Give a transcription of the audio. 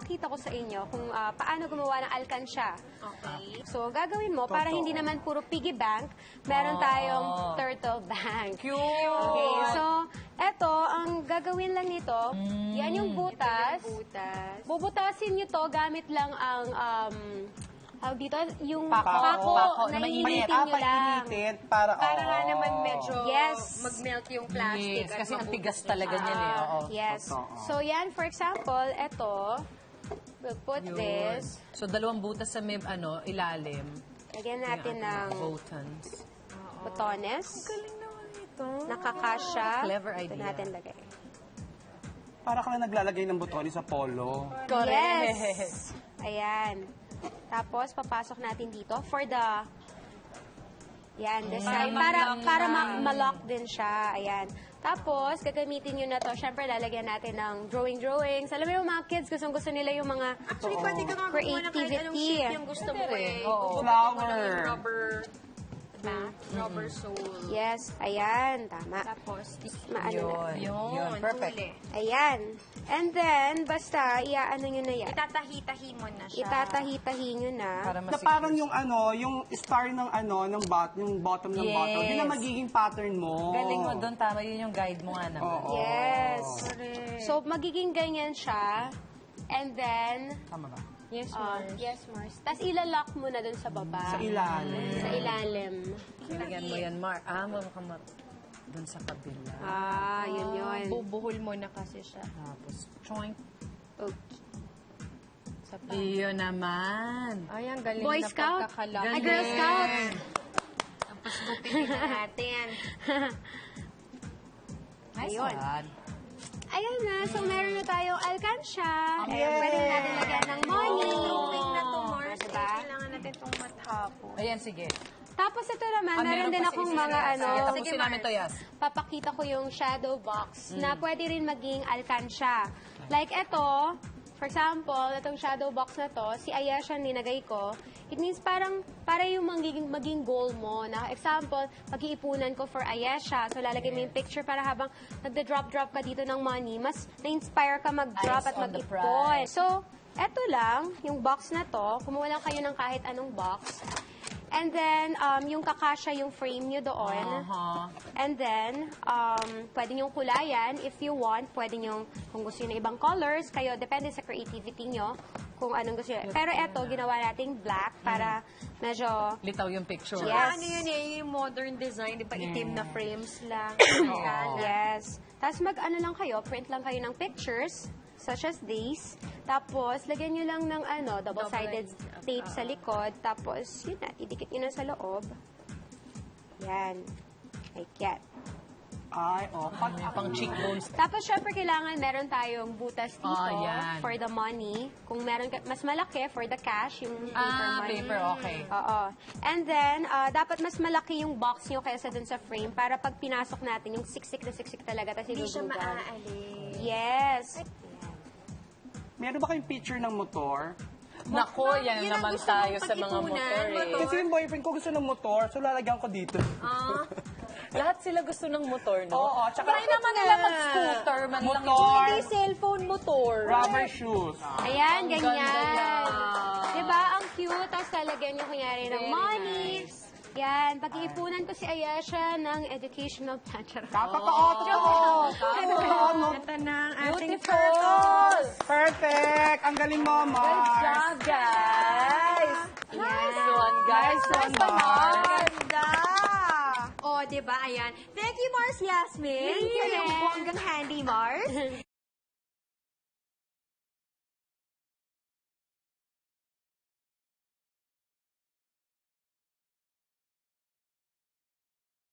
ipapakita ko sa inyo kung paano gumawa ng alkansya. Okay. So, gagawin mo, para hindi naman puro piggy bank, meron tayong turtle bank. Cute! Okay, so, eto, ang gagawin lang nito, yan yung butas. Butas. Bubutasin nyo to gamit lang ang, tawag dito, yung Pako na na initin nyo lang. Painitin para, Para nga naman medyo Yes. mag-melt yung plastic. Yes, at kasi ang mabubuti tigas talaga siya. niyan eh. Oo. Yes. So, yan, for example, eto, we'll put this, So, dalawang butas sa may ilalim. lagyan natin ng Buttons. botones, Galing naman ito. nakakasya. Clever Ito idea. natin lagay. Para ka lang naglalagay ng butones sa polo. Yes! Ayan. Tapos, papasok natin dito for the... Yan, this side. Para ma-lock din siya. Ayan. Tapos, gagamitin nyo na to. Siyempre, lalagyan natin ng drawings. Alam mo yung mga kids, gustong-gusto nila yung mga Actually, pwede ka nga gumawa ng kahit anong creativity. shape yung gusto mo eh. Oo. Gugupitin mo lang yung Flower. rubber, diba? Rubber sole. Yes, ayan. Tama. Tapos, Maano na. Yun, perfect. huli. Ayan. And then, basta, iaano nyo na yan. Itatahi-tahi mo na siya. Itatahi-tahi nyo na. Para Na mas parang yung yung star ng yung bottom ng Yes. bottle. Yun ang magiging pattern mo. Galing mo doon, tama. Yun yung guide mo nga naman. Oo. Yes. So, magiging ganyan siya. And then, Tama ba? Yes, yes, Mars. Tapos ilalock mo na dun sa baba. Sa ilalim. Sa ilalim. Lagyan mo yan, Mar. Mukhang doon sa kabila. Yun. Bubuhol mo na kasi siya. Tapos, choink. Okay. Sa pa. Iyo naman. Ay, ang galing Boy na Scout? pagkakalaki. Ay, Girl Scout? Tapos gupitin na natin. Ayun. Sad. Ayun na. So, meron na tayong alkansya. Pwede natin lagyan ng money. Drawing na to, Mars. Diba? Kailangan natin itong matapos. Ayan, sige. Tapos ito naman, meron din pa akong si mga Sige, ano, tapusin namin to, Yas. papakita ko yung shadow box na pwede rin maging alkansya. Like ito, for example, itong shadow box na to, si Ayesha ninagay ko, it means para yung maging goal mo. Na example, pag-iipunan ko for Ayesha, so lalagay mo yung picture para habang nagda-drop-drop ka dito ng money, mas na-inspire ka mag-drop Eyes at on the mag-ipon. prize. So, eto lang, yung box na to, kumuha lang kayo ng kahit anong box. And then, yung kakasya yung frame nyo doon. And then, pwede nyong kulayan. If you want, pwede nyong, kung gusto nyo ng ibang colors, kayo, depende sa creativity nyo, kung anong gusto nyo. Pero eto, ginawa nating black para medyo, Litaw yung picture. Yes. Ano yun eh, yung modern design, di ba itim na frames lang. yes. Tapos mag-ano lang kayo, print lang kayo ng pictures, such as these. Tapos, lagyan nyo lang ng double-sided tape sa likod. Tapos, yun na, idikit nyo na sa loob. Yan. Like yan. Ay, Pang cheekbones. Tapos, syempre, kailangan meron tayong butas dito yan. for the money. Kung meron mas malaki, for the cash, yung paper money. Paper, okay. Oo. And then, dapat mas malaki yung box nyo kaysa dun sa frame para pag pinasok natin, yung siksik na siksik talaga. Tapos Hindi siya idudugan. maaalis. Yes. Meron ba kayong picture ng motor? Nako, yan Yan ang naman gusto tayo mong sa mga pag-ipunan, motor eh. motor. Kasi yung boyfriend ko gusto ng motor, so lalagyan ko dito. Lahat sila gusto ng motor, no? Oo, tsaka Try naman nila mag-scooter, man lang Motor. Hindi cellphone motor. Rubber shoes. Ayan, Ang ganda ganyan. yan. Diba? Ang cute. Tapos lalagyan nyo kunyari ng money. Yan. Pag-iipunan ko si Ayesha ng educational plan. Totoo. Ito na ang ating Beautiful! Perfect! Ang galing mo, Ma. Good job, guys! Nice one, guys. Nice one. ganda! O, diba? Ayan. Thank you, Mars Yasmin. Thank you. Yung bonggang handy, Mars.